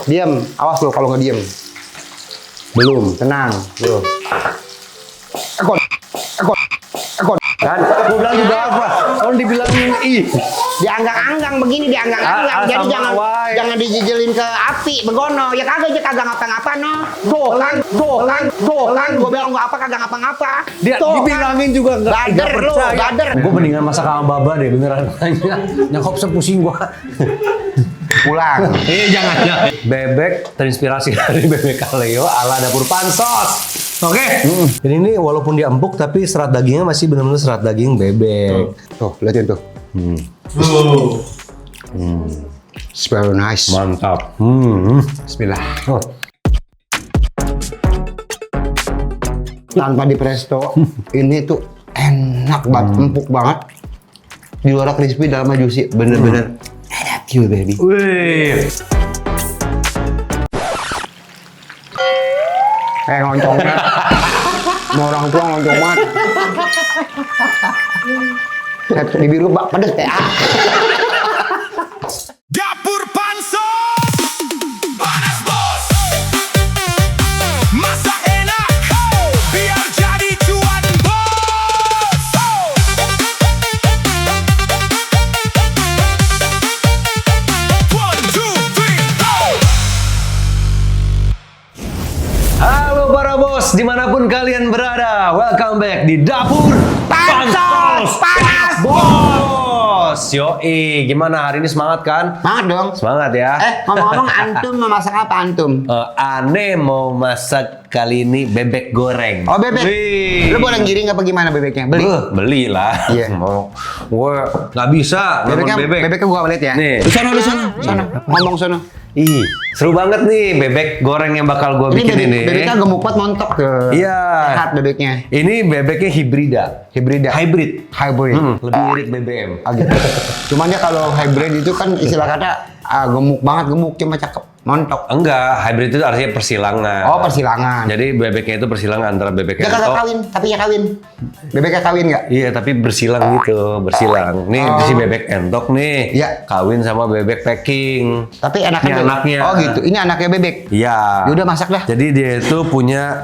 Diam, awas lo kalau nggak diem. Belum, tenang, belum. Ekor. Kan, gue bilang juga apa? Kalau dibilangin Dianggang-anggang begini, dianggang-anggang. Jadi jangan dijijelin ke api, begono. Ya kagak ngapa-ngapa no. Doang. Gue bilang nggak apa, kagak ngapa-ngapa. Dibilangin juga nggak percaya. Dader. Gue mendingan masak sama baba deh, beneran nanya. Nyangkop sepusing gue. Pulang. Jangan. Bebek terinspirasi dari bebek kaleo ala dapur pansos. Oke. Dan ini walaupun dia empuk tapi serat dagingnya masih benar-benar serat daging bebek. Tuh, liatin tuh. It's very nice. Mantap. Bismillah. Tanpa di presto, ini tuh enak banget, empuk banget. Di luar crispy, dalamnya juicy, bener-bener. I love you, baby. Wih. Ngoncongnya. Mau orang tua ngoncong banget. Bibir lu pedes kayak Dapur Pansos, panas bos, masak enak, biar jadi cuan bos. One, two, three, go. Halo para bos, dimanapun kalian berada, welcome back di Dapur Pansos, panas Bos. Yoi, gimana hari ini semangat kan? Semangat dong. Semangat ya. Ngomong-ngomong, antum mau masak apa antum? Aneh mau masak kali ini bebek goreng. Oh, bebek. Wih. Lu boleh giring apa gimana bebeknya? Beli. Beli lah. Iya. Mau gue nggak bisa ngomong bebek. Bebeknya gua lihat ya. Nih. Di sana. Ngomong sono. Ih, seru banget nih bebek goreng yang bakal gue bikin ini. Bebeknya gemuk banget, montok tuh. Iya. Sehat bebeknya. Ini bebeknya hibrida. Hybrid. Lebih irit BBM. Gitu. Cuman dia kalau hybrid itu kan istilah kata gemuk banget, cuma cakep, montok. Enggak, hybrid itu artinya persilangan. Oh, persilangan. Jadi bebeknya itu persilangan antara bebek Dia kagak kawin, tapi ya kawin. Bebeknya kawin nggak? Iya, tapi bersilang gitu, bersilang. Nih si bebek entok nih, Iya. kawin sama bebek packing. Tapi Ini anaknya. Oh gitu, ini anaknya bebek. Iya. Ya udah masak dah. Jadi dia itu punya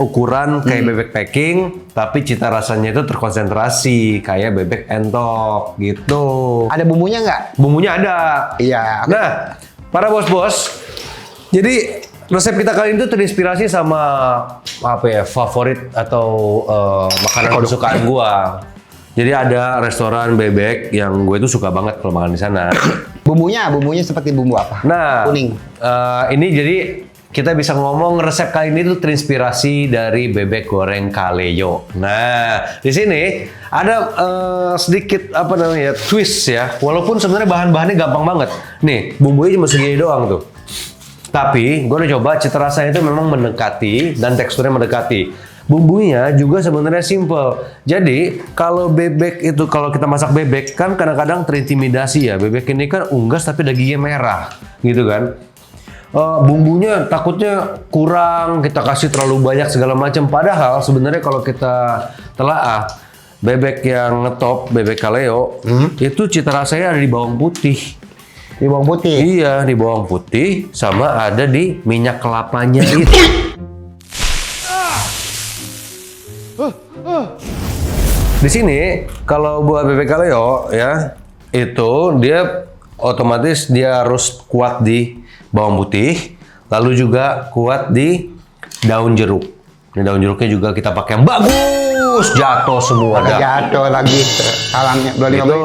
ukuran kayak bebek packing, tapi cita rasanya itu terkonsentrasi kayak bebek entok gitu. Ada bumbunya nggak? Bumbunya ada. Iya. Nah, para bos-bos, jadi resep kita kali ini tuh terinspirasi sama apa ya, favorit atau makanan kesukaan gua. Jadi ada restoran bebek yang gue tuh suka banget kalau makan di sana. Bumbunya seperti bumbu apa? Nah, Kuning. Ini jadi kita bisa ngomong resep kali ini tuh terinspirasi dari bebek goreng kaleo. Nah, di sini ada sedikit twist ya. Walaupun sebenarnya bahan-bahannya gampang banget. Nih, bumbunya cuma segini doang tuh. Tapi gue udah coba, cita rasanya itu memang mendekati dan teksturnya mendekati. Bumbunya juga sebenarnya simple. Jadi kalau kita masak bebek kan kadang-kadang terintimidasi ya. Bebek ini kan unggas tapi dagingnya merah, gitu kan. Bumbunya takutnya kurang, kita kasih terlalu banyak segala macam. Padahal sebenarnya kalau kita telaah, bebek yang ngetop, bebek kaleo, itu cita rasanya ada di bawang putih. Di bawang putih. Iya, di bawang putih sama ada di minyak kelapanya itu. Di sini kalau buat bebek kaleo ya, itu dia otomatis dia harus kuat di bawang putih, lalu juga kuat di daun jeruk. Ini daun jeruknya juga kita pakai yang bagus, jatuh semua dah. Jatuh lagi salamnya. Gitu.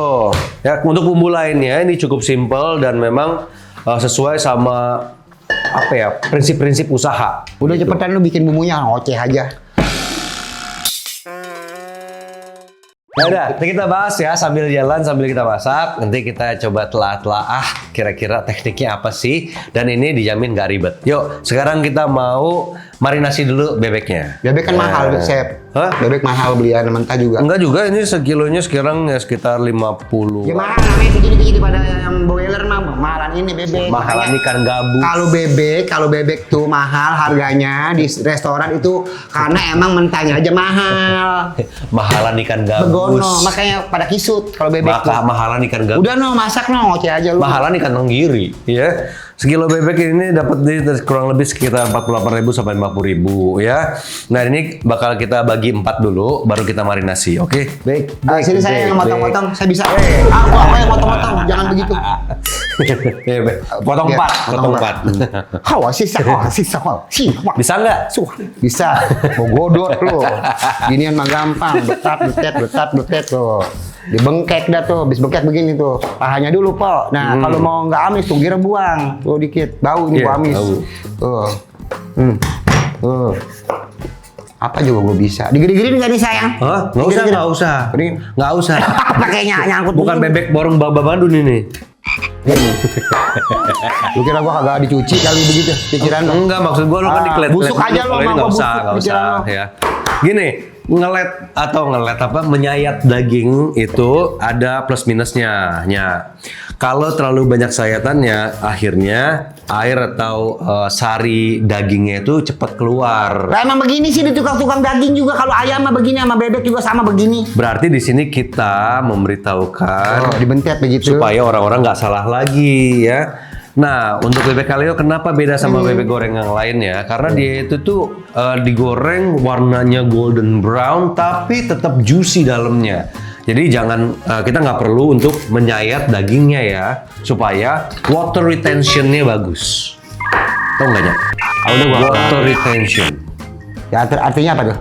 Ya, untuk bumbu lainnya ini cukup simple dan memang sesuai sama prinsip-prinsip usaha. Udah cepetan lu bikin bumbunya, oceh aja. Ya udah, nanti kita bahas ya sambil jalan, sambil kita masak. Nanti kita coba telah kira-kira tekniknya apa sih. Dan ini dijamin nggak ribet. Yuk, sekarang kita mau marinasi dulu bebeknya. Bebek kan mahal, Chef. Hah? Bebek mahal belian mentah juga. Enggak juga, ini sekilonya sekarang ya sekitar 50. Ya mahal namanya segini-segini pada yang boiler mah mahalan ini bebek. Mahalan ikan gabus. Kalau bebek tuh mahal harganya di restoran itu karena emang mentahnya aja mahal. Mahalan ikan gabus. Begono, makanya pada kisut kalau bebek tuh. Mahalan ikan gabus. Udah masak ngoceh aja lu. Mahalan ikan tenggiri, ya. Sekilo bebek ini dapat di kurang lebih sekitar 48.000 sampai 50.000 ya. Nah ini bakal kita bagi 4 dulu, baru kita marinasi, oke? Baik. Sini saya yang motong-motong, saya bisa. Aku yang motong-motong, jangan begitu. Potong 4, potong 4. Bisa nggak? Bisa. Mau godot lo. Ginian mah gampang, betat tuh. Dibengkek dah tuh, habis bengkek begini tuh. Pahanya dulu, Po. Nah, kalau mau nggak amis tuh kira buang. Tuh dikit, bau ini bau amis. Tuh. Apa juga gue bisa. Digede-gedein nggak nih sayang? Hah? Nggak usah. Nggak usah. Pakai nyangkut. Bukan bebek borong Baba Bandung ini. Lu kira gua kagak dicuci kali begitu pikiran lu? Enggak, maksud gua lu kan diklet. Busuk aja lu, kalau ini nggak usah ya. Gini, ngelet apa menyayat daging itu ada plus minusnya. Kalau terlalu banyak sayatannya, akhirnya air atau sari dagingnya itu cepat keluar. Lah emang begini sih di tukang-tukang daging juga, kalau ayam mah begini, sama bebek juga sama begini. Berarti di sini kita memberitahukan dibentet begitu supaya orang-orang nggak salah lagi ya. Nah, untuk bebek kaleo kenapa beda sama bebek goreng yang lain ya? Karena dia itu tuh digoreng warnanya golden brown tapi tetap juicy dalamnya. Jadi kita nggak perlu untuk menyayat dagingnya ya, supaya water retentionnya bagus. Tahu nggak ya? Water retention. Ya artinya apa tuh?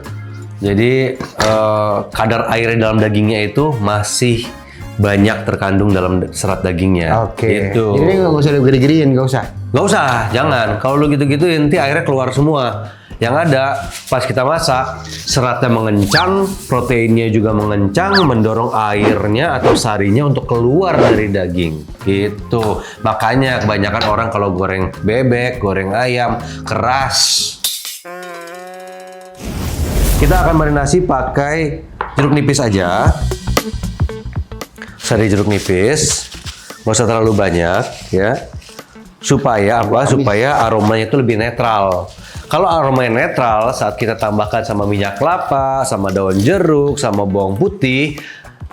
Jadi kadar airnya dalam dagingnya itu masih banyak terkandung dalam serat dagingnya. Oke. Gitu. Jadi nggak usah digede-gedein, nggak usah. Nggak usah, jangan. Kalau lu gitu-gitu nanti airnya keluar semua. Yang ada pas kita masak, seratnya mengencang, proteinnya juga mengencang, mendorong airnya atau sarinya untuk keluar dari daging. Gitu. Makanya kebanyakan orang kalau goreng bebek, goreng ayam, keras. Kita akan marinasi pakai jeruk nipis aja. Sari jeruk nipis, nggak usah terlalu banyak ya. Supaya apa? Supaya aromanya itu lebih netral. Kalau aromanya netral, saat kita tambahkan sama minyak kelapa, sama daun jeruk, sama bawang putih,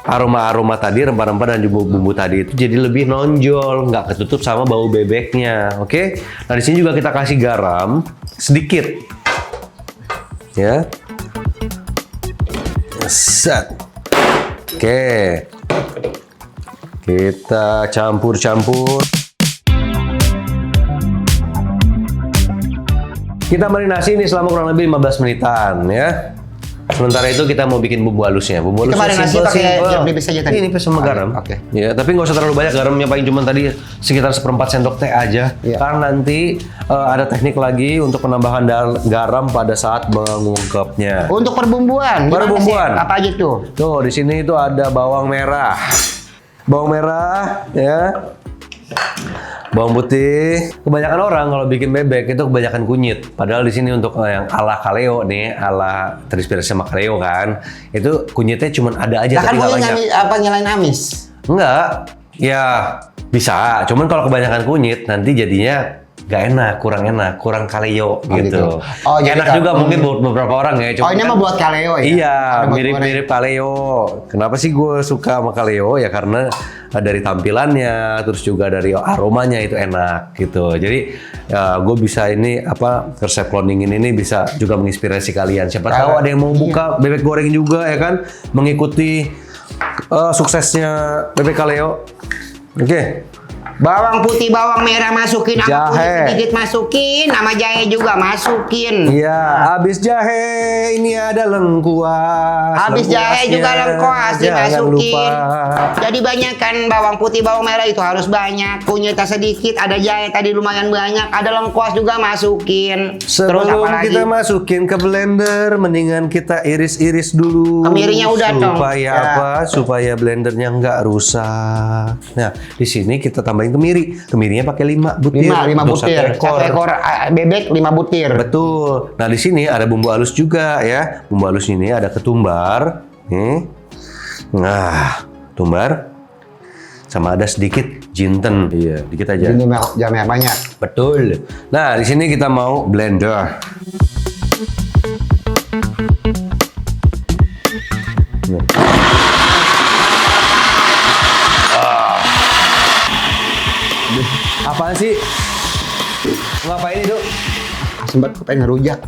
aroma-aroma tadi, rempah-rempah dan bumbu-bumbu tadi itu jadi lebih nonjol, nggak ketutup sama bau bebeknya, oke? Nah di sini juga kita kasih garam sedikit, ya. Set, oke. Kita campur-campur. Kita marinasi ini selama kurang lebih 15 menitan ya. Sementara itu kita mau bikin bumbu halusnya. Bumbu halusnya marinasi pakai jeruk nipis aja tadi. Ini nipis sama garam. Oke. Ya, tapi nggak usah terlalu banyak garamnya, paling cuma tadi sekitar 1/4 sendok teh aja. Iya. Karena nanti ada teknik lagi untuk penambahan garam pada saat mengungkepnya. Untuk perbumbuan. Perbumbuan. Apa aja tuh? Tuh, di sini itu ada bawang merah. Bawang merah ya. Bawang putih. Kebanyakan orang kalau bikin bebek itu kebanyakan kunyit. Padahal di sini untuk yang ala kaleo nih, ala terinspirasi sama kaleo kan, itu kunyitnya cuma ada aja tapi nggak banyak. Apa nyalain amis? Enggak. Ya bisa. Cuman kalau kebanyakan kunyit nanti jadinya nggak enak, kurang kaleo gitu. Oh, jadi enak juga mungkin buat beberapa orang ya. Ini mah buat kaleo ya? Iya, mirip-mirip kaleo. Kenapa sih gue suka sama kaleo? Ya karena dari tampilannya, terus juga dari aromanya itu enak gitu. Jadi gue bisa resep cloning ini bisa juga menginspirasi kalian. Siapa tahu ada yang mau buka bebek goreng juga ya kan, mengikuti suksesnya bebek kaleo. Oke. Bawang putih, bawang merah masukin, sama kunyit Jahe. sedikit masukin, sama jahe juga masukin. Iya, habis jahe ini ada lengkuas. Habis jahe juga lengkuas Jangan dimasukin. lupa. Jadi banyak kan bawang putih, bawang merah itu harus banyak. Kunyitnya sedikit, ada jahe tadi lumayan banyak, ada lengkuas juga masukin. Terus Sebelum apa lagi? kita masukin ke blender, mendingan kita iris-iris dulu. Kemirinya udah dong. Supaya Ya. apa? Supaya blendernya nggak rusak. Nah, di sini kita tambahin kemiri. Kemirinya pakai 5 butir. 5 untuk butir. 1 ekor bebek 5 butir. Betul. Nah, di sini ada bumbu halus juga ya. Bumbu halus ini ada ketumbar. Nih. Nah, ketumbar. Sama ada sedikit jinten. Iya, dikit aja. Ini jangan banyak. Betul. Nah, di sini kita mau blender. Apaan sih? Ngapain itu? Asem banget, gue pengen ngerujak.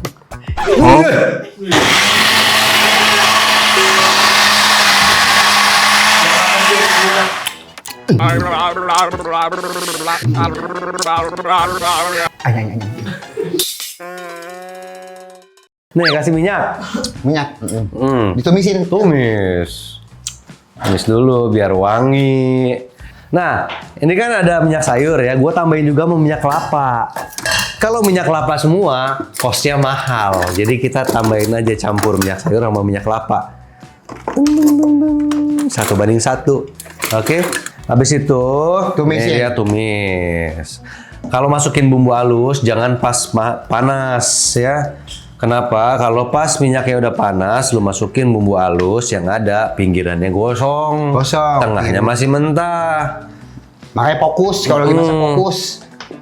Ay. Nih, kasih minyak. Minyak. Hmm. Ditumisin. Tumis. Tumis dulu biar wangi. Nah, ini kan ada minyak sayur ya. Gue tambahin juga mau minyak kelapa. Kalau minyak kelapa semua, costnya mahal. Jadi kita tambahin aja campur minyak sayur sama minyak kelapa. 1:1. Oke. Habis itu Tumisin. ini dia tumis. Kalau masukin bumbu halus jangan pas panas ya. Kenapa? Kalau pas minyaknya udah panas, lu masukin bumbu halus yang ada pinggirannya gosong, Gosong. tengahnya masih mentah. Makanya fokus kalau lagi masak fokus.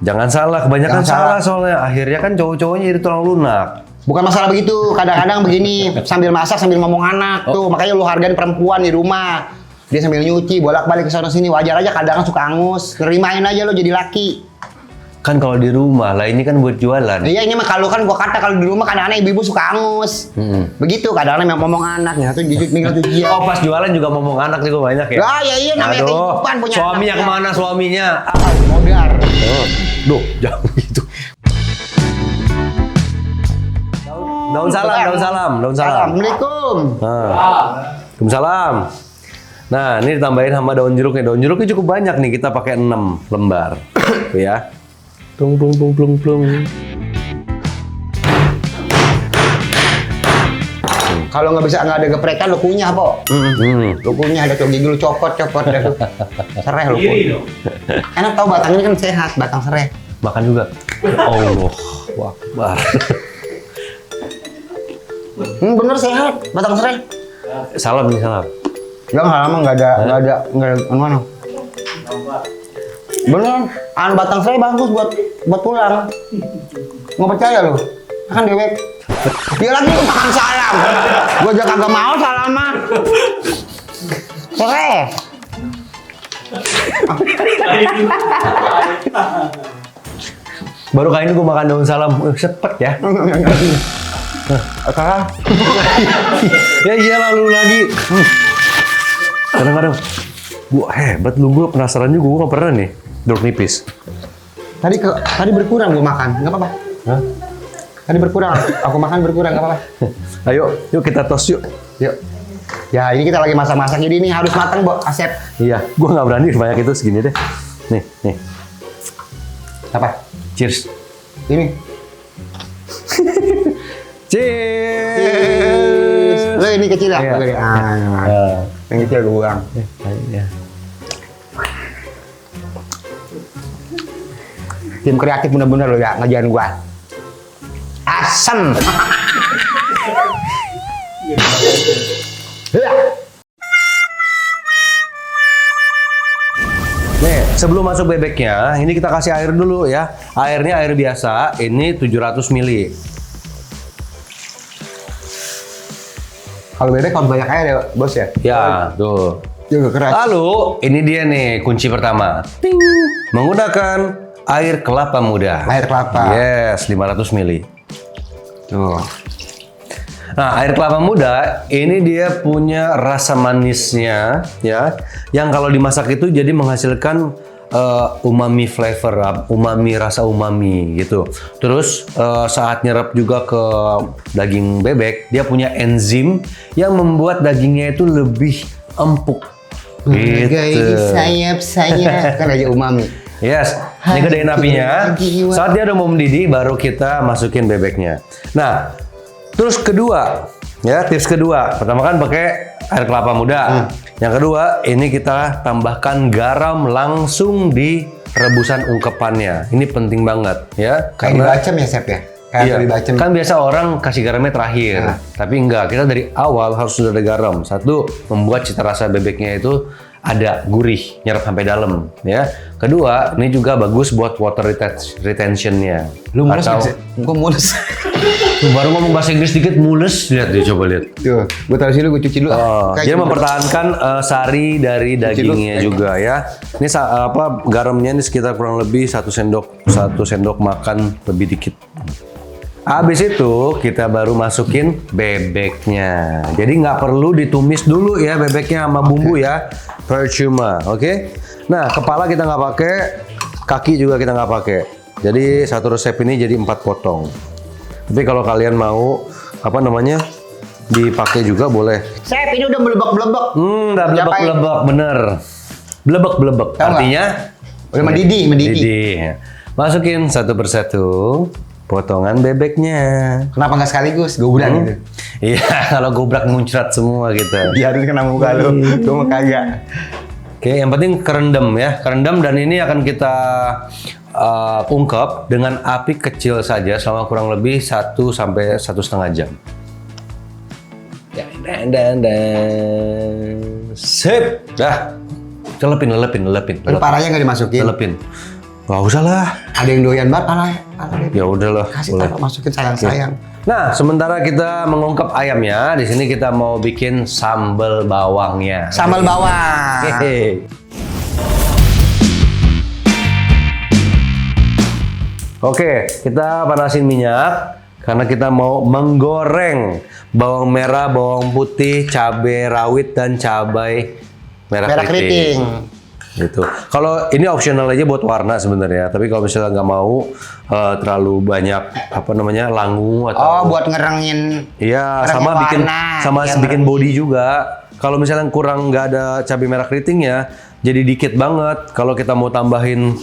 Jangan salah, kebanyakan Jangan salah soalnya. Akhirnya kan cowok-cowoknya jadi tulang lunak. Bukan masalah begitu, kadang-kadang begini sambil masak sambil ngomong anak tuh, makanya lu hargain perempuan di rumah. Dia sambil nyuci bolak-balik ke sana sini, wajar aja kadang suka angus. Terimain aja lo jadi laki. Kan kalau di rumah lah, ini kan buat jualan. Iya ini mah kalau kan gua kata kalau di rumah kadang-kadang ibu-ibu suka angus. Begitu kadang-kadang ngomong anaknya tuh tinggal cucian. Oh pas jualan juga ngomong anak juga banyak ya? Lah ya iya namanya Aduh, kehidupan punya suaminya anak. kemana suaminya? Modar. Duh, jangan gitu. Daun salam, daun salam, daun salam. Assalamualaikum. Nah, Waalaikumsalam. Nah, ini ditambahin sama daun jeruknya. Daun jeruknya cukup banyak nih, kita pakai 6 lembar. Tuh ya. Plung, plung, plung, plung, plung. Kalau nggak ada geprekan lu kunyah, Po. Lu kunyah ada gigi lu copot-copot dah tuh. Sereh lu. Enak tau batang ini kan sehat, batang sereh. Makan juga. Allah Akbar. Bener sehat, batang sereh. Salam nih, salam. Enggak lama nggak ada mana. Bener, batang sereh bagus buat pulang. Nggak percaya lu? Kan dewek. Dia lagi makan salam. Gua aja kagak mau salaman. Sereh. Baru kali ini gue makan daun salam. Sepet ya. Sekarang Ya iya lalu lagi. Kadang-kadang gua hebat lu, gua penasaran juga, gua nggak pernah nih jeruk nipis. tadi berkurang gua makan, nggak apa-apa. Hah? Tadi berkurang, aku makan berkurang nggak apa-apa. Ayo, yuk kita tos yuk. Yuk. Ya ini kita lagi masak-masak jadi ini harus matang, Bo, Asep. Iya, gua nggak berani banyak itu segini deh. Nih. Apa? Cheers. Ini. Cheers. Lo ini kecil ya? Iya. Yang kecil gua. Iya. Tim kreatif bener-bener lo ya ngajarin gua. Asem. Nih, sebelum masuk bebeknya, ini kita kasih air dulu ya. Airnya air biasa, ini 700 ml. Kalau bebek kalau banyak air ya, Bos ya? Ya, tuh. Juga keras. Lalu, ini dia nih kunci pertama. Ting. Menggunakan air kelapa muda. Air kelapa. Yes, 500 ml. Tuh. Nah, air kelapa muda ini dia punya rasa manisnya ya, yang kalau dimasak itu jadi menghasilkan umami flavor, umami rasa umami gitu. Terus saat nyerap juga ke daging bebek, dia punya enzim yang membuat dagingnya itu lebih empuk. Gitu. Sayap-sayap kan aja umami. Yes, ini gedein apinya. Saat dia udah mau mendidih, baru kita masukin bebeknya. Nah, terus kedua, ya tips kedua. Pertama kan pakai air kelapa muda. Yang kedua, ini kita tambahkan garam langsung di rebusan ungkepannya. Ini penting banget, ya. Kayak di bacem ya, Sep ya? Kayak di bacem. Kan biasa orang kasih garamnya terakhir, tapi enggak. Kita dari awal harus sudah ada garam. Satu, membuat cita rasa bebeknya itu ada gurih, nyerap sampai dalam ya. Kedua, ini juga bagus buat water retention-nya. Lu mules Atau- nggak sih? Gua mules. Tuh, baru ngomong bahasa Inggris dikit mules, lihat deh, coba lihat. Tuh, gua taruh sini, gua cuci dulu. Oh, Kayak dia gitu. mempertahankan sari dari dagingnya dulu. juga ya. Ini garamnya ini sekitar kurang lebih 1 sendok makan lebih dikit. Habis itu kita baru masukin bebeknya. Jadi nggak perlu ditumis dulu ya bebeknya sama bumbu ya. Percuma, oke? Nah, kepala kita nggak pakai, kaki juga kita nggak pakai. Jadi satu resep ini jadi 4 potong. Tapi kalau kalian mau dipakai juga boleh. Chef, ini udah belebek-belebek. Udah blebek-blebek, bener. Blebek-blebek. Tahu nggak? Artinya Udah mendidih. didih. Masukin satu persatu potongan bebeknya. Kenapa nggak sekaligus? Gua udah gitu. Iya, kalau gobrak muncrat semua gitu. Biarin kena muka lu. Gua mau kagak. Oke, yang penting kerendam ya. Kerendam dan ini akan kita ungkep dengan api kecil saja selama kurang lebih 1 sampai 1,5 jam. Dan. Sip. Dah. Lelepin. Lu parahnya nggak dimasukin. Telepin. Gak usah lah. Ada yang doyan banget parah. Ya udahlah. Kasih boleh. taruh, masukin sayang-sayang. Nah, sementara kita mengungkep ayamnya, di sini kita mau bikin sambal bawangnya. Sambal bawang. Hehe. Oke, kita panasin minyak karena kita mau menggoreng bawang merah, bawang putih, cabai rawit dan cabai merah keriting. Gitu. Kalau ini optional aja buat warna sebenarnya, tapi kalau misalnya nggak mau terlalu banyak langu atau Oh, buat ngerengin. iya, Ngerengin sama bikin warna. bikin body juga. Kalau misalnya kurang nggak ada cabai merah keritingnya, jadi dikit banget. Kalau kita mau tambahin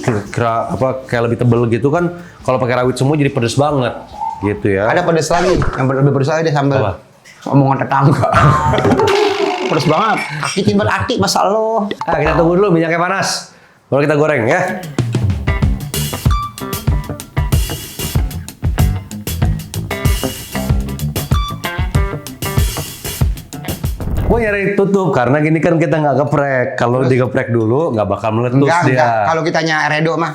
kayak lebih tebel gitu kan, kalau pakai rawit semua jadi pedes banget, gitu ya. Ada pedes lagi. Yang lebih pedes lagi deh sambal. Apa? Omongan tetangga. Pedes banget. Kaki timbal ati masa lo. Nah, kita tunggu dulu minyaknya panas. Baru kita goreng ya. Gue nyari tutup karena gini kan kita nggak geprek. Kalau digeprek dulu nggak bakal meletus dia. Kalau kita Redo mah.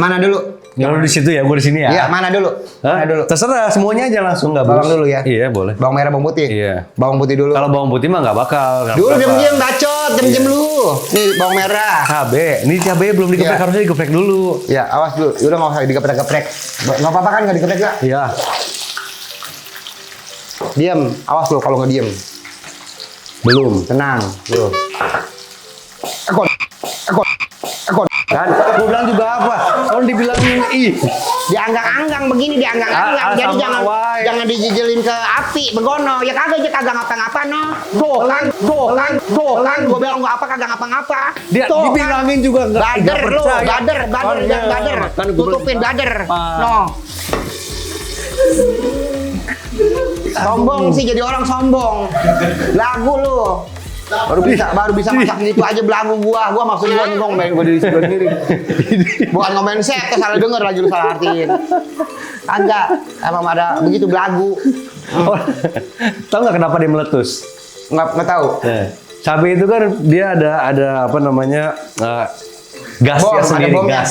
Mana dulu? Kalau di situ ya, gue di sini ya. Iya, mana dulu? Hah? Mana dulu? Terserah, semuanya aja langsung nggak Bawang dulu ya? Iya boleh. Bawang merah, bawang putih? Iya. Bawang putih dulu. Kalau bawang putih mah nggak bakal. Dulu diam-diam bacot, diam-diam lu. Nih bawang merah. Cabe, ini cabe belum digeprek, Iya. harusnya digeprek dulu. Ya, awas dulu. Udah nggak usah digeprek-geprek. Nggak apa-apa kan nggak digeprek nggak? Iya. Diam. Awas lu kalau nggak diam. Belum. Tenang. Tuh. Ekor. Kan, gue bilang juga apa? Kalau dibilangin Dianggang-anggang begini, dianggang-anggang. Jadi sama wae. jangan dijijelin ke api, begono. Ya kagak aja kagak ngapa-ngapa no. Tuh kan. Gua bilang gua apa kagak ngapa-ngapa. dia Tuh, dibilangin juga nggak Bader lu, percaya. bader, iya. bader. Kan gua Tutupin bilang, bader. "Apa?" No. Sombong sih jadi orang sombong. Lagu lu. Baru bisa masak gitu aja belagu gua maksud gua ngomongin gua diri sendiri. Bukan ngomongin set, salah denger lagi lu salah artiin. Kagak, emang ada begitu belagu. Oh, tahu nggak kenapa dia meletus? Nggak tahu. Cabai itu kan dia ada gasnya Bom, ada sendiri, bomnya.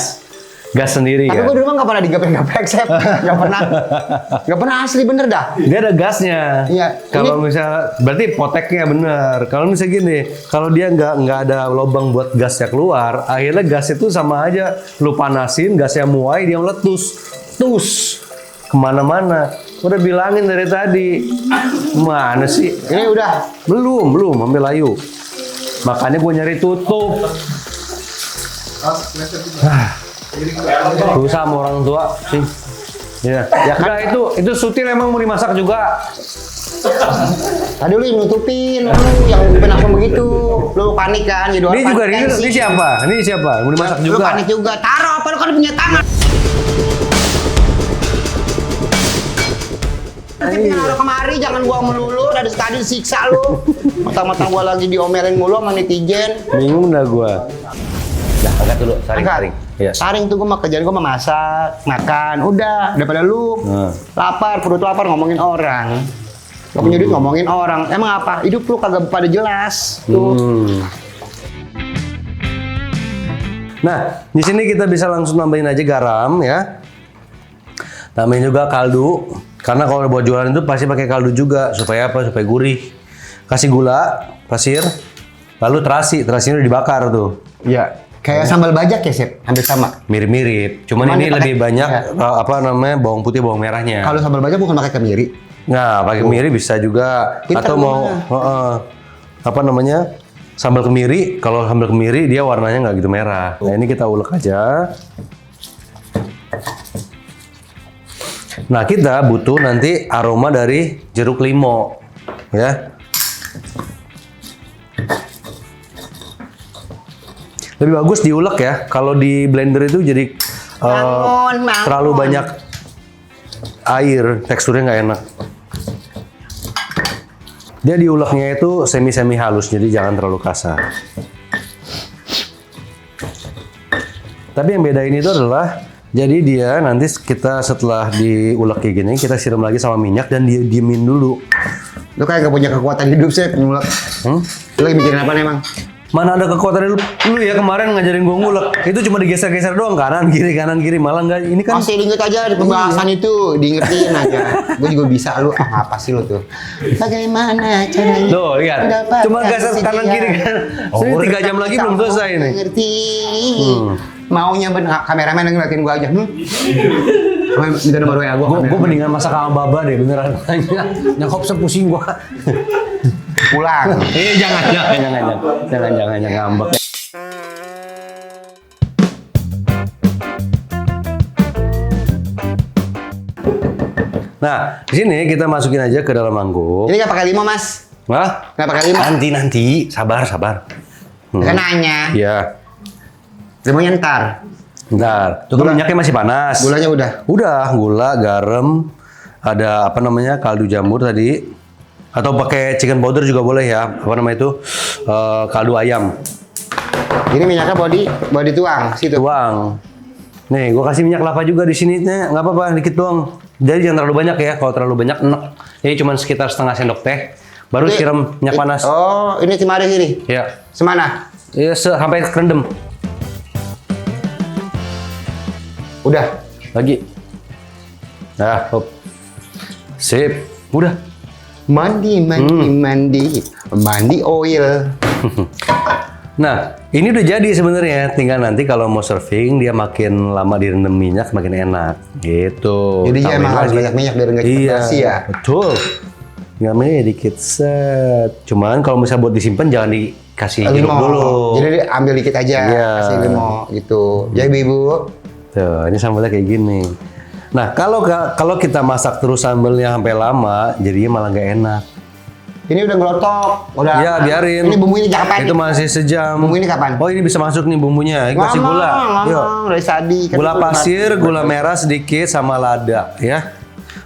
gas sendiri Tapi kan. gua di rumah nggak pernah digeprek-geprek, Sep. Nggak pernah asli bener dah. Dia ada gasnya. Iya. Kalau misalnya berarti poteknya bener. Kalau misalnya gini, kalau dia nggak ada lubang buat gasnya keluar, akhirnya gas itu sama aja lu panasin, gasnya muai dia meletus, kemana-mana. Udah bilangin dari tadi. Mana sih? Ini udah. Belum ambil layu. Makanya gue nyari tutup. Susah sama orang tua sih. Ya, enggak itu sutil emang mau dimasak juga. Tadi lu yang nutupin, lu yang nutupin langsung begitu. Lu panik kan, jadi orang Ini juga panik ini tensi. siapa? Ini siapa? Mau dimasak Lu juga. panik juga. Taruh apa lu kan punya tangan. Nanti naruh kemari, jangan gua melulu, dari tadi siksa lu. Mentang-mentang gua lagi diomelin mulu sama netizen. Bingung dah gua. Dah, angkat dulu, saring. Angkat. Iya. Saring tuh gua mah kerjaan gua mah masak, makan, udah daripada lu lapar, perut lapar ngomongin orang. Gak punya duit ngomongin orang. Emang apa? Hidup lu kagak pada jelas. Tuh. Nah, di sini kita bisa langsung nambahin aja garam ya. Tambahin juga kaldu. Karena kalau buat jualan itu pasti pakai kaldu juga supaya apa? Supaya gurih. Kasih gula, pasir, lalu terasi. Terasinya udah dibakar tuh. Iya. Kayak sambal bajak ya, Sep? Hampir sama. Mirip-mirip. Cuman Cuman ini dia pakai- lebih banyak iya. apa namanya? Bawang putih, bawang merahnya. Kalau sambal bajak bukan pakai kemiri. Nah, pakai kemiri bisa juga. Pintar Atau mau apa namanya? Sambal kemiri. Kalau sambal kemiri dia warnanya nggak gitu merah. Nah, ini kita ulek aja. Nah, kita butuh nanti aroma dari jeruk limau, ya. Lebih bagus diulek ya. Kalau di blender itu jadi terlalu banyak air, teksturnya nggak enak. Dia diuleknya itu semi-semi halus, jadi jangan terlalu kasar. Tapi yang bedain itu adalah, jadi dia nanti kita setelah diulek kayak gini, kita siram lagi sama minyak dan dia diemin dulu. Lu kayak gak punya kekuatan hidup, Sep, ngulek. Lu lagi mikirin apa emang? Mana ada kekuatan lu ya kemarin ngajarin gua ngulek. Itu cuma digeser-geser doang, kanan kiri, malah enggak. Ini kan Masih diinget aja di pembahasan itu, diingetin aja. Gue juga bisa, lu apa sih lu tuh? Bagaimana caranya? Tuh, lihat. mendapatkan Cuma geser kanan kiri kan. Ini 3 jam lagi belum selesai ini. Ngerti. Maunya bener, kameramen yang ngeliatin gua aja. Minta nomor WA gua. Gue mendingan masak sama baba deh beneran. Nyangkop sepusing gua. Pulang. Jangan ngambek. Nah, di sini kita masukin aja ke dalam mangkuk. Ini gak pakai limo, Mas? Hah? Gak pakai limo? Nanti, sabar. Kan nanya. Iya. Limonya ntar. Bentar. Tuh kan minyaknya masih panas. Gulanya udah. Udah, gula, garam, ada apa namanya kaldu jamur tadi, atau pakai chicken powder juga boleh ya. Apa namanya itu kaldu ayam. Ini minyaknya mau dituang situ. Tuang. Nih, gua kasih minyak kelapa juga di sini. Nih, nggak apa-apa, dikit doang. Jadi jangan terlalu banyak ya. Kalau terlalu banyak enek. Jadi cuma sekitar setengah sendok teh. Baru siram minyak panas. Oh, ini cimari sini. Ya. Semana? Ya, sampai kerendam. Udah. Lagi. Nah, hop. Sip. Udah. Mandi oil. Nah, ini udah jadi sebenarnya. Tinggal nanti kalau mau serving dia makin lama direndam minyak makin enak. Gitu. Jadi dia Tambahin emang harus lagi. banyak minyak biar nggak cepet Iya, basi ya. betul. Tinggal minyak dikit set. Cuman kalau misalnya buat disimpan jangan dikasih jeruk Limo. dulu. Jadi ambil dikit aja, Iya. kasih limo gitu. Ya ibu. Tuh, ini sambalnya kayak gini. Nah, kalau kita masak terus sambalnya sampai lama, jadinya malah nggak enak. Ini udah gelotok, udah. Ya, biarin. Ini bumbu ini kapan? Itu masih sejam. Bumbu ini kapan? Oh, ini bisa masuk nih bumbunya. Ini kasih gula. Yuk. Dari tadi. Kan Gula itu pasir, gula merah sedikit, sama lada ya.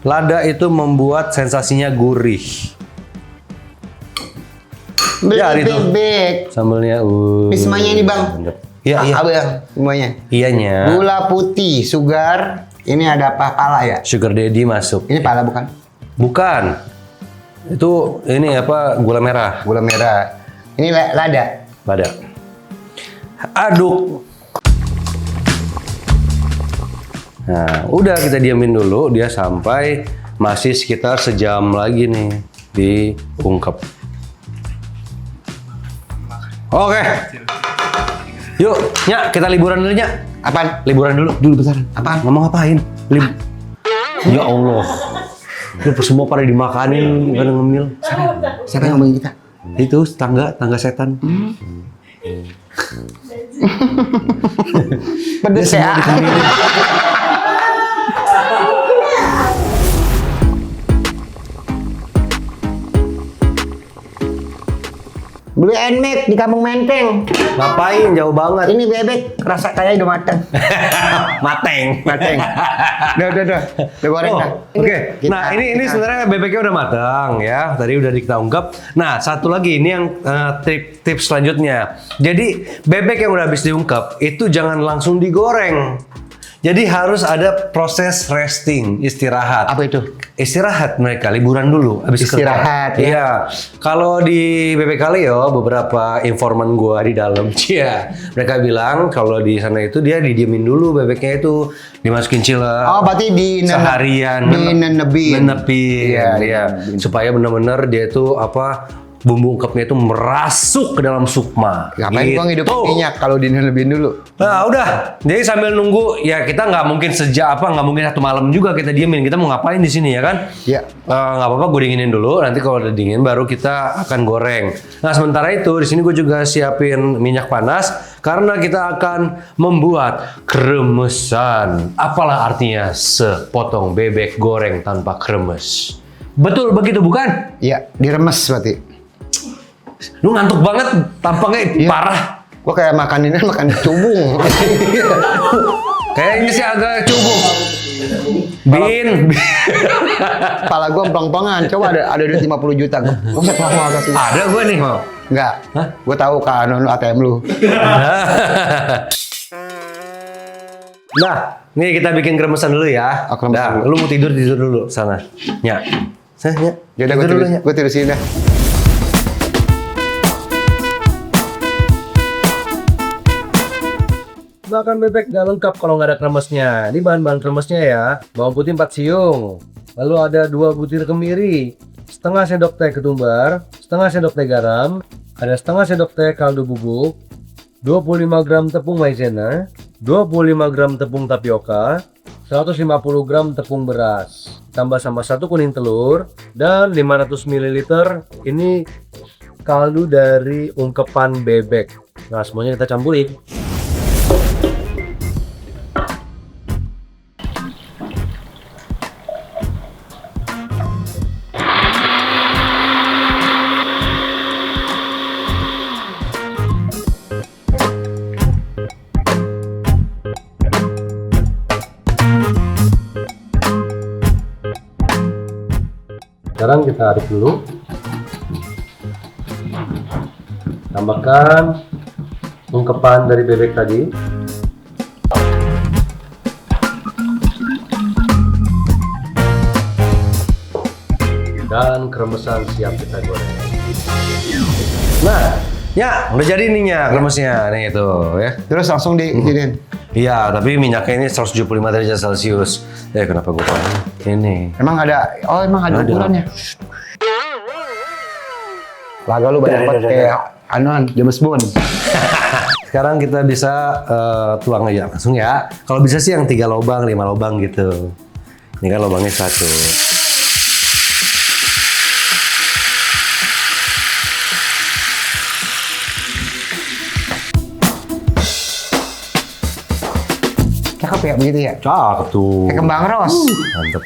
Lada itu membuat sensasinya gurih. Ya, itu. Bebek. Sambelnya. Semuanya ini, Bang. Iya, iya. Apa ya semuanya? Iyanya. Gula putih, sugar. Ini ada apa? Pala ya? Sugar daddy masuk. Ini pala bukan? Bukan. Itu ini apa? Gula merah. Gula merah. Ini lada. Lada. Aduk. Nah, udah kita diamin dulu dia sampai masih sekitar sejam lagi nih diungkep. Oke. Yuk, Nyak, kita liburan dulu, Nyak. Apaan? Liburan dulu. Dulu bentar. Apaan? Ngomong ngapain? Ya Allah. Lu semua pada dimakanin, pada ngemil. Siapa yang ngomongin kita? Itu tangga setan. Pedes ya. Beli Nmax di Kampung Menteng. Ngapain? Jauh banget. Ini bebek rasa kayak udah mateng. Mateng. Udah goreng dah. Oke. Nah, ini sebenarnya bebeknya udah matang ya. Tadi udah kita ungkap. Nah, satu lagi ini yang tips selanjutnya. Jadi, bebek yang udah habis diungkap itu jangan langsung digoreng. Jadi harus ada proses resting, istirahat. Apa itu? Istirahat mereka, liburan dulu habis Istirahat, kerja. ya. Iya. Kalau di BBK Leo beberapa informan gua di dalam, iya. Mereka bilang kalau di sana itu dia didiemin dulu bebeknya itu, dimasukin chiller. Oh, berarti seharian nenebin. Iya. Iya. Supaya benar-benar dia itu apa bumbu ungkepnya itu merasuk ke dalam sukma. Ngapain gua ngidupin minyak kalau dinenebihin dulu? Nah udah, jadi sambil nunggu ya kita nggak mungkin nggak mungkin satu malam juga kita diemin. Kita mau ngapain di sini ya kan? Iya. Nggak apa-apa, gue dinginin dulu. Nanti kalau udah dingin baru kita akan goreng. Nah sementara itu di sini gue juga siapin minyak panas karena kita akan membuat kremesan. Apalah artinya sepotong bebek goreng tanpa kremes? Betul begitu bukan? Iya, diremes berarti. Lu ngantuk banget, tampangnya parah. Gua kayak makan cubung. Kayaknya sih agak cukup. Bin. Kepala gua plong-plongan. Coba ada duit 50 juta. Buset, mau agak tuh. Ada gue nih. Enggak. Gua tahu kan ATM lu. Nah, nih kita bikin kremesan dulu ya. Oh, kremesan Nah, lu mau tidur dulu sana. Nya. Sana, Nya. Yaudah gua tidur sini dah. Makan bebek nggak lengkap kalau nggak ada kremesnya. Ini bahan-bahan kremesnya ya. Bawang putih 4 siung. Lalu ada 2 butir kemiri. Setengah sendok teh ketumbar. Setengah sendok teh garam. Ada setengah sendok teh kaldu bubuk. 25 gram tepung maizena. 25 gram tepung tapioka. 150 gram tepung beras. Tambah sama 1 kuning telur. Dan 500 ml ini kaldu dari ungkepan bebek. Nah semuanya kita campurin. Sekarang kita aduk dulu. Tambahkan ungkepan dari bebek tadi. Dan kremesan siap kita goreng. Nah, ya udah jadi nih Nya kremesnya nih itu ya. Terus langsung dijadiin. Iya, tapi minyaknya ini 175 derajat Celcius. Kenapa gue tahu? Ini. Emang ada ukurannya. Laga lu banyak banget kayak anuan James Bond. Sekarang kita bisa tuang aja langsung ya. Kalau bisa sih yang 3 lubang, 5 lubang gitu. Ini kan lubangnya 1. Cakep ya begitu ya? Cakep tuh. Kayak kembang ros. Mantep.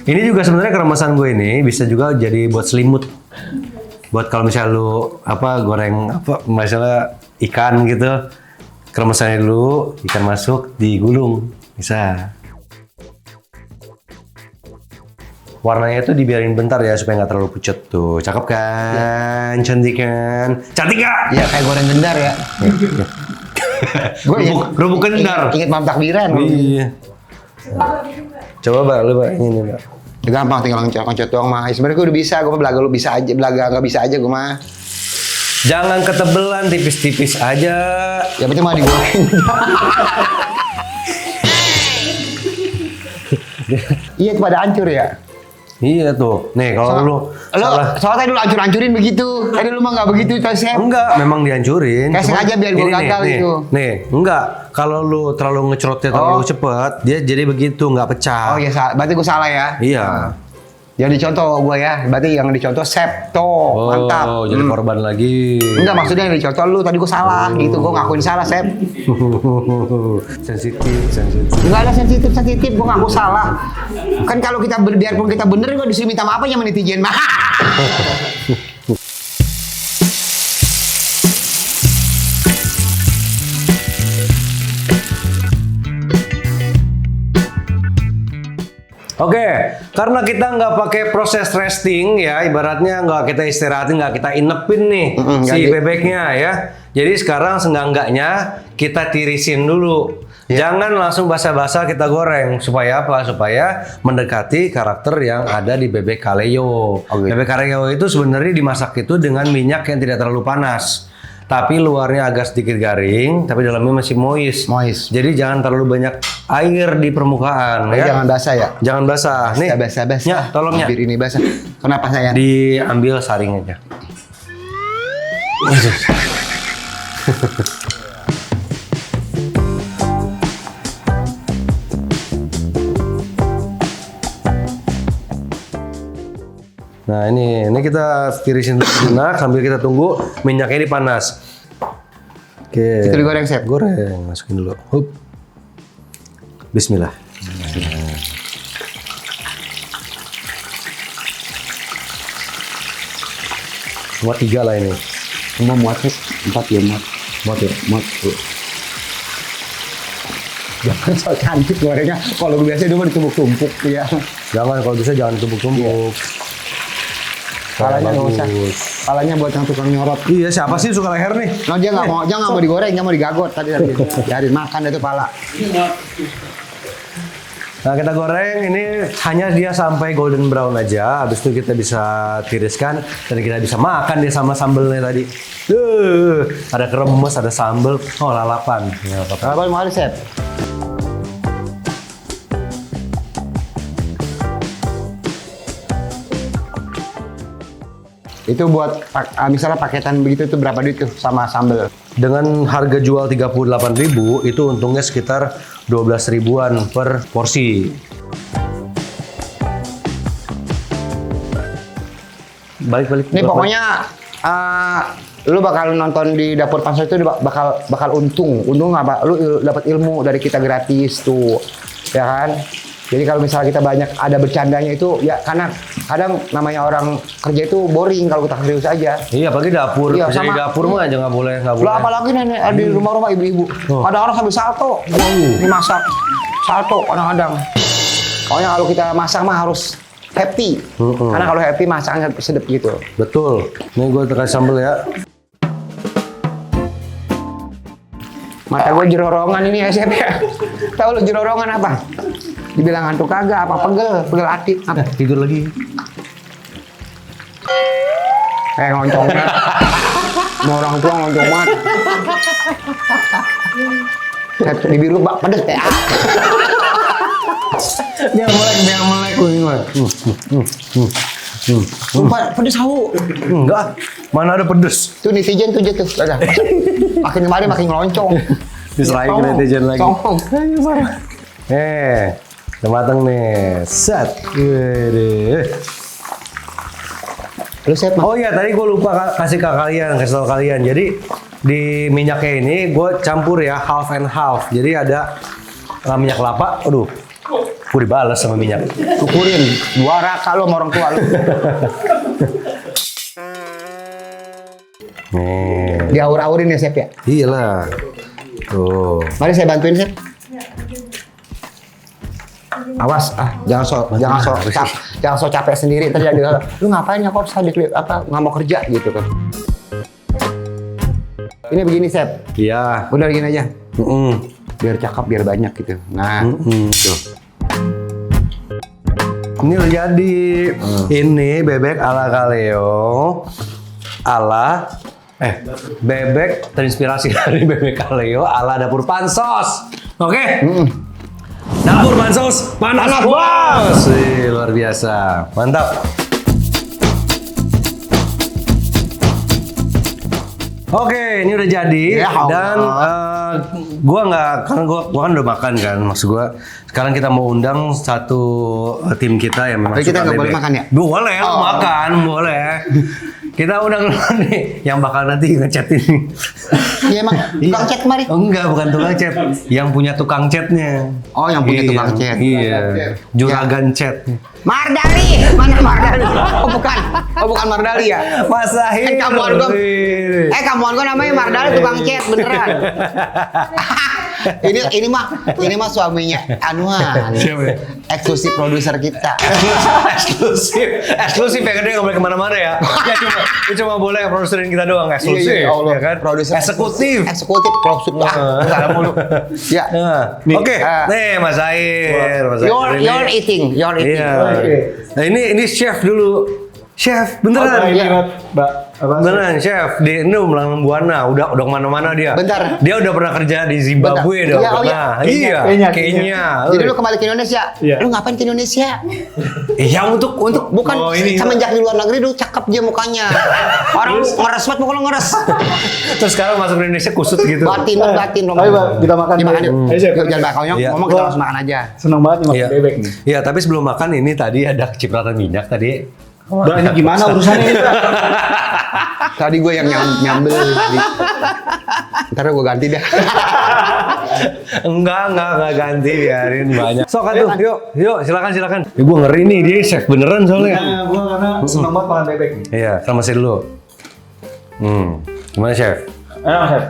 Ini juga sebenarnya kremesan gue ini bisa juga jadi buat selimut. Buat kalau misalnya lu goreng misalnya ikan gitu, kremesannya dulu, ikan masuk digulung, bisa. Warnanya tuh dibiarin bentar ya supaya nggak terlalu pucat tuh. Cakep kan? Cantik kan? Cantik nggak? Iya kayak goreng gendar ya. Gue Kerupuk gendar. Ingat mam takbiran. Iya. Coba Mbak, lu Mbak, ini Mbak. Gampang tinggal loncat doang mah. Sebenarnya gue udah bisa, gue belaga lu bisa aja, belaga nggak bisa aja gue mah. Jangan ketebelan, tipis-tipis aja. Ya penting mah digoreng. Iya pada hancur ya. Iya tuh. Nih kalau lu salah. Soalnya tadi lu hancur-hancurin begitu. Tadi lu mah nggak begitu, Chef. Enggak, memang dihancurin. Kayak sengaja biar gua Ini gagal itu. Nih, enggak. Kalau lu terlalu ngecerotnya terlalu cepet, dia jadi begitu, nggak pecah. Oh iya, berarti gue salah ya. Iya. Yang dicontoh gue ya, berarti yang dicontoh Chef. Tuh, mantap. Oh, jadi korban lagi. Enggak, maksudnya yang dicontoh lu, tadi gue salah gitu. Gue ngakuin salah, Chef. sensitif. Enggak ada sensitif, gue ngaku salah. Kan kalau kita biarpun kita bener, gue disuruh minta maaf aja sama netizen mah. Oke, karena kita nggak pakai proses resting ya, ibaratnya nggak kita istirahatin, nggak kita inepin nih si bebeknya ya. Jadi sekarang seenggak-enggaknya kita tirisin dulu. Jangan langsung basa-basa kita goreng. Supaya apa? Supaya mendekati karakter yang ada di bebek kaleo. Bebek kaleo itu sebenarnya dimasak itu dengan minyak yang tidak terlalu panas. Tapi luarnya agak sedikit garing, tapi dalamnya masih moist. Moist. Jadi jangan terlalu banyak air di permukaan. Ya. Jangan basah ya. Jangan basah. Nih, Basah. Ya, tolongnya. Bibir ini basah. Kenapa saya? Diambil saring aja. Nah ini kita tirisin dulu sejenak sambil kita tunggu minyaknya ini panas. Oke. Itu digoreng, Chef? Goreng, masukin dulu. Hup. Bismillah. Muat 3 lah ini. Mau muat sih? 4 ya muat. Muat ya? Muat. Jangan so cantik gorengnya. Kalau biasa itu mah ditumpuk-tumpuk ya. Jangan, kalau bisa jangan tumpuk-tumpuk. Palanya nggak usah. Bagus. Palanya buat yang tukang nyorot. Iya, siapa sih suka leher nih? No, dia nggak mau digoreng, dia mau digagot tadi. Biarin makan itu pala. Nah kita goreng ini hanya dia sampai golden brown aja. Habis itu kita bisa tiriskan dan kita bisa makan dia sama sambelnya tadi. Ada kremes, ada sambel. Oh lalapan. Ya, Apa mau ada, Chef? Itu buat misalnya paketan begitu itu berapa duit tuh sama sambel? Dengan harga jual 38.000 itu untungnya sekitar 12 ribuan per porsi. Balik. Ini pokoknya lu bakal nonton di Dapur Pansos itu bakal untung. Untung apa? Lu dapat ilmu dari kita gratis tuh. Ya kan? Jadi kalau misalnya kita banyak ada bercandanya itu ya karena kadang namanya orang kerja itu boring kalau kita serius aja. Iya, apalagi dapur. Iya, Jadi sama. dapur mah aja nggak boleh. Lo apalagi nenek di rumah-rumah ibu-ibu. Ada orang sambil salto. Dimasak. Salto kadang-kadang. Pokoknya kalau kita masak mah harus happy. Karena kalau happy masaknya sedap gitu. Betul. Ini gue kasih sambel ya. Mata gue jerorongan ini ya, Chef ya. Tahu lu jerorongan apa? Dibilang hantu kagak, apa pegel hati. Apa? Tidur lagi. Ngoncongnya. Mau orang tua ngoncong banget. Bibir lu pedes ya. Biar melek. Sumpah pedes tahu. Enggak, mana ada pedes. Tuh netizen tuh tuh. Ada. Makin kemarin makin ngeloncong. Diserahin ke netizen lagi. Songong. Udah matang nih. Set. Wede. Lu Chef mah. Oh iya, tadi gue lupa kasih tahu kalian. Jadi di minyaknya ini gue campur ya half and half. Jadi ada minyak kelapa. Aduh, gue dibalas sama minyak. Syukurin. Dua raka lu sama orang tua lu. Nih. Diaur-aurin ya Chef ya. Iyalah. Tuh. Mari saya bantuin Chef. Awas, jangan so capek sendiri. Tadi ada, lu ngapain ya kok saya nggak mau kerja gitu kan? Ini begini Chef, Iya. udah gini aja, Mm-mm. biar cakep, biar banyak gitu. Nah, tuh. Ini udah jadi. Ini bebek ala kaleo. Bebek terinspirasi dari bebek kaleo ala Dapur Pansos. Oke. Dapur Pansos panas bos. Wih, luar biasa. Mantap. Oke, ini udah jadi Ya, dan gua kan udah makan kan, maksud gua sekarang kita mau undang satu tim kita yang memang Tapi kita suka nggak boleh bebek. makan ya? Boleh, lu makan, boleh. Kita undang lu nih yang bakal nanti ngechat ini. Iya emang tukang chat kemari. Oh, enggak, bukan tukang chat, yang punya tukang chatnya. Oh, yang punya Iya, tukang chat. Iya, juragan chat. Mardali, mana Mardali? Oh bukan Mardali ya? Mas Zahir. Kamuan gua namanya Mardali tukang chat beneran. ini mah suaminya Anuan. Eksklusif produser kita. eksklusif ya kan dia nggak boleh kemana-mana ya. Dia cuma boleh produserin kita doang eksklusif, Iya, Allah. ya kan? Produser Eksekutif. produser. Salah mulu. Ya. Nah, Nih. Oke, nih Mas Air, Mas Air. You're eating. Iya. Oke. Nah ini chef dulu. Chef, beneran. Ini Iya. Mbak. Apa? Beneran chef, di ini Melanglang Buana, udah kemana-mana dia. Bentar. Dia udah pernah kerja di Zimbabwe Bentar. dong. Iya, oh iya. Iya, Kenya. Kenya. Jadi lu kembali ke Indonesia. Iya. Lu ngapain ke Indonesia? Iya untuk Bukan Oh, ini. semenjak di luar negeri lu cakep dia mukanya. Orang ngeres banget muka lu ngeres. terus sekarang masuk ke Indonesia kusut gitu. Batin. Ayo, Bang, kita makan. Dimakan yuk. Ayo, Chef. Yuk, jangan bakal Iya. ngomong kita langsung makan aja. Senang banget nih makan Iya. bebek nih. Iya, tapi sebelum makan ini tadi ada kecipratan minyak tadi. Mbak, ini gimana urusannya ini, Mbak? Tadi gue yang nyambel. Ntar gue ganti dah. Enggak ganti, biarin banyak. Sok atuh, yuk, silakan. Ya, gue ngeri nih, dia chef beneran soalnya. Nah, gua karena senang banget makan bebek nih. Iya, sama saya dulu. Gimana chef? Ayo, Mas Chef.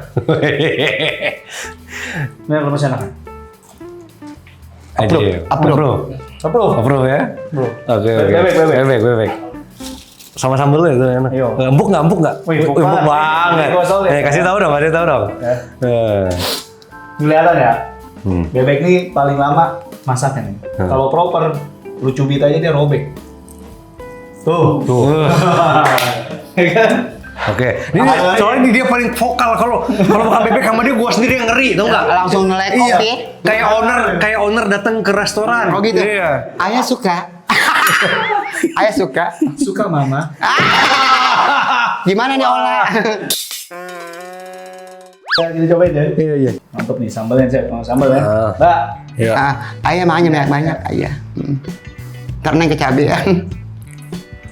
Nih, kalau masih enak. Approve ya? Bro. Oke. Bebek. Sama sambal ya itu enak. Iya. Empuk nggak? Wih, empuk Empuk banget. Gua tahu deh. Kasih tahu dong. Ya. Eh. Kelihatan ya. Bebek ini paling lama masaknya nih. Kalau proper, lu cubit aja dia robek. Tuh. Ya kan? Oke. Ini soalnya dia paling vokal kalau makan bebek sama dia gua sendiri yang ngeri, tau nggak? Langsung nelekop Iya. ya. Kayak owner datang ke restoran. Oh gitu. Iya. Ayah suka. Ayah suka. Suka mama. Gimana nih olah? Ya, kita cobain deh. Iya. Mantap nih sambalnya, Chef. Oh, sambal ya. Ah. Mbak. Iya. Ayah makanya banyak ayah. Karena yang kecabean.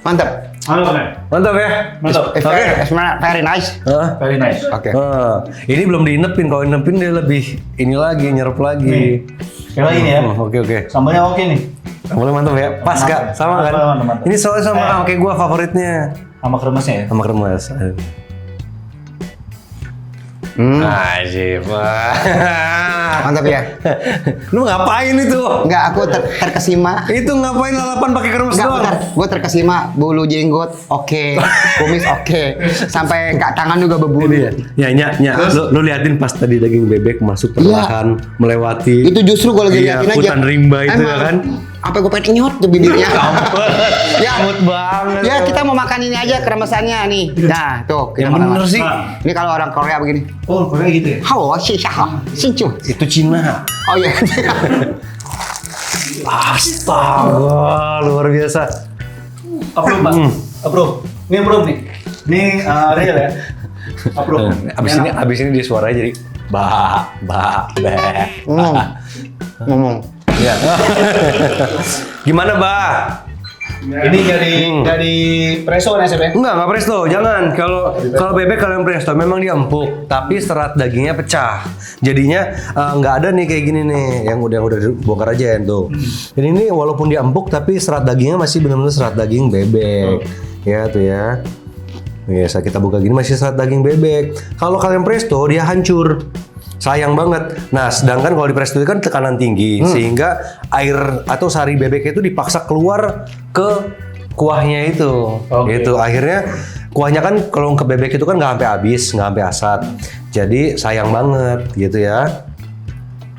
Mantap. Mantap ya. Mantap. Very nice. Hah? Very nice. Oke. Ini belum diinepin, kalau inepin dia lebih ini lagi, nyerap lagi. Nih. Sekali lagi nih ya. Oke. Sambalnya oke nih. Boleh mantap ya? Pas Mantap. gak? Sama kan? Mantap. Ini soalnya sama kayak gua favoritnya. Sama kremesnya ya. Sama kremes. Ajib. Mantap ya. Lu ngapain itu? Enggak, aku terkesima. Itu ngapain lalapan pakai kremes Enggak, doang? benar. Gue terkesima. Bulu jenggot, oke. Kumis, oke. Sampai tangan juga berbulu. Ya, lu liatin pas tadi daging bebek masuk perlahan melewati. Itu justru gue lagi Iya, liatin aja. hutan rimba itu ya kan? Apa gue pengen nyot tuh bibirnya. Ya, Semut banget. ya kita mau makan ini aja kremesannya nih. Nah, tuh kita Yang makan. bener sih. Ini kalau orang Korea begini. Oh, Korea gitu ya. Hao, si syah, sincu. Itu Cina. Oh iya. Astaga, luar biasa. Approve, Pak. Approve. Ini approve nih. Ini real ya. Approve. Abis ini dia suaranya jadi Ngomong. Ya. Gimana, Bah? Ini dari preso nih, Chef ya. Enggak presto, jangan. Kalau bebek kalian presto memang dia empuk, tapi serat dagingnya pecah. Jadinya nggak ada nih kayak gini nih, yang udah bongkar aja ya tuh. Jadi ini walaupun dia empuk, tapi serat dagingnya masih benar-benar serat daging bebek. Ya tuh ya. Biasa kita buka gini masih serat daging bebek. Kalau kalian presto dia hancur. Sayang banget. Nah, sedangkan kalau di presto itu kan tekanan tinggi, sehingga air atau sari bebeknya itu dipaksa keluar ke kuahnya itu. Oke. Gitu. Akhirnya kuahnya kan kalau ke bebek itu kan nggak sampai habis, nggak sampai asat. Jadi sayang banget gitu ya.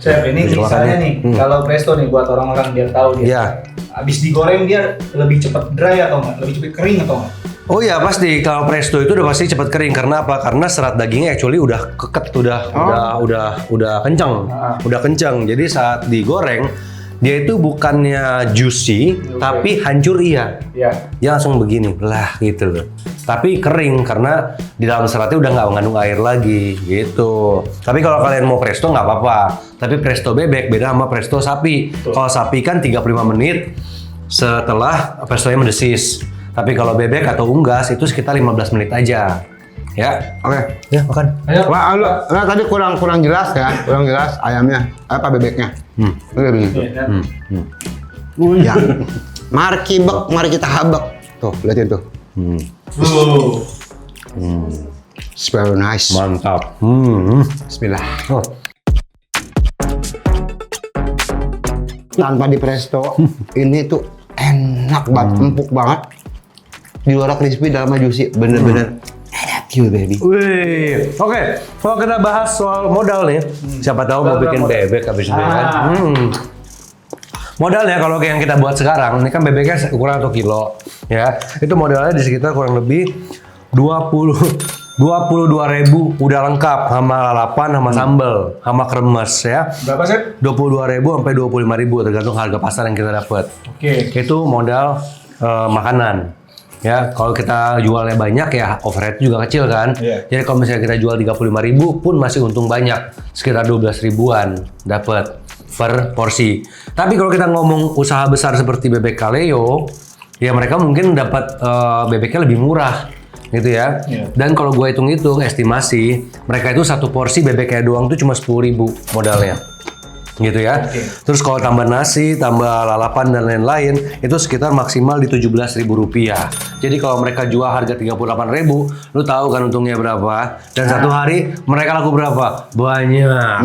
Chef, ini Bisa kisahnya makan nih. nih. Kalau presto nih buat orang-orang biar tahu dia. Ya. Abis digoreng dia lebih cepat dry atau enggak? Lebih cepat kering atau enggak? Oh iya pasti kalau presto itu udah pasti cepat kering karena apa? Karena serat dagingnya actually udah keket, udah kencang, udah kencang. Jadi saat digoreng dia itu bukannya juicy tapi hancur iya. Iya. Dia langsung begini lah gitu loh. Tapi kering karena di dalam seratnya udah nggak mengandung air lagi gitu. Tapi kalau kalian mau presto nggak apa-apa. Tapi presto bebek beda sama presto sapi. Kalau sapi kan 35 menit setelah prestonya mendesis. Tapi kalau bebek atau unggas itu sekitar 15 menit aja. Ya, Oke. ya makan. Ayo. Wah, nah, tadi kurang jelas ya, kurang jelas ayamnya, apa bebeknya. Udah begitu. Iya. Ya. Mari kita habek. Tuh, lihatin tuh. It's very nice. Mantap. Bismillah. Oh. tanpa di presto. Ini tuh enak banget, empuk banget. Di luar crispy, dalamnya juicy, bener-bener. Thank you baby. Wih, oke. Kalau kita bahas soal modal nih, siapa tahu mau bikin bebek habis ini kan. Modalnya kalau kayak yang kita buat sekarang, ini kan bebeknya ukuran 1 kilo, ya. Itu modalnya di sekitar kurang lebih 22.000 udah lengkap sama lalapan, sama sambal, sama kremes ya. Berapa sih? 22.000 sampai 25.000 tergantung harga pasar yang kita dapat. Oke. Itu modal makanan. Ya, kalau kita jualnya banyak ya overhead juga kecil kan. Iya. Jadi kalau misalnya kita jual 35.000 pun masih untung banyak, sekitar 12 ribuan dapat per porsi. Tapi kalau kita ngomong usaha besar seperti Bebek Kaleo, ya mereka mungkin dapat bebeknya lebih murah gitu ya. Iya. Dan kalau gue hitung-hitung estimasi, mereka itu satu porsi bebeknya doang tuh cuma 10.000 modalnya. Gitu ya. Terus kalau tambah nasi, tambah lalapan dan lain-lain, itu sekitar maksimal di Rp17.000. Jadi kalau mereka jual harga 38.000, lu tahu kan untungnya berapa? Dan satu hari mereka laku berapa? Banyak.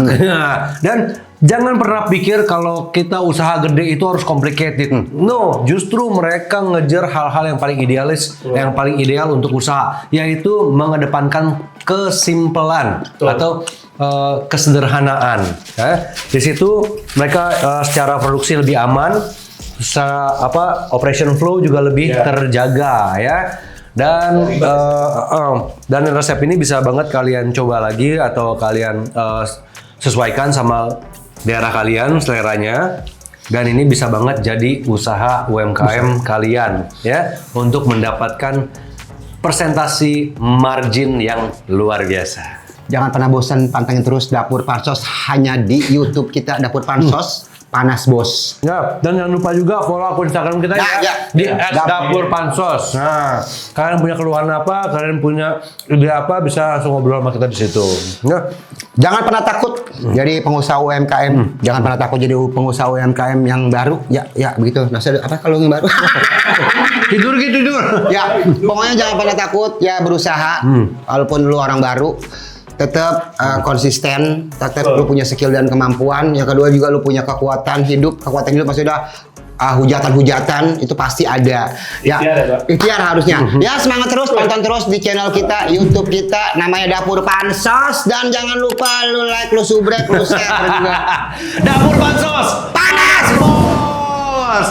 Dan jangan pernah pikir kalau kita usaha gede itu harus complicated. No, justru mereka ngejar hal-hal yang paling idealis, yang paling ideal untuk usaha, yaitu mengedepankan kesimpelan atau kesederhanaan. Di situ mereka secara produksi lebih aman, operation flow juga lebih terjaga ya. Dan resep ini bisa banget kalian coba lagi atau kalian sesuaikan sama daerah kalian seleranya. Dan ini bisa banget jadi usaha UMKM kalian ya untuk mendapatkan persentasi margin yang luar biasa. Jangan pernah bosan pantengin terus Dapur Pansos hanya di YouTube kita Dapur Pansos Panas Bos. Ya, dan jangan lupa juga follow akun Instagram kita di @dapurpansos. Nah, kalian punya keluhan apa, kalian punya ide apa, bisa langsung ngobrol sama kita di situ. Ya. Jangan pernah takut jadi pengusaha UMKM. Jangan pernah takut jadi pengusaha UMKM yang baru. Ya begitu. Nah, apa kalau yang baru? Tidur. Ya, pokoknya jangan pernah takut ya berusaha. Walaupun lu orang baru, tetap konsisten, tetap lu punya skill dan kemampuan. Yang kedua juga lu punya kekuatan hidup maksudnya hujatan-hujatan itu pasti ada. Ya, ikhtiar harusnya. Ya, semangat terus, tonton terus di channel kita, YouTube kita, namanya Dapur Pansos, dan jangan lupa lu like, lu subrek, lu share juga. Dapur Pansos Panas Bos.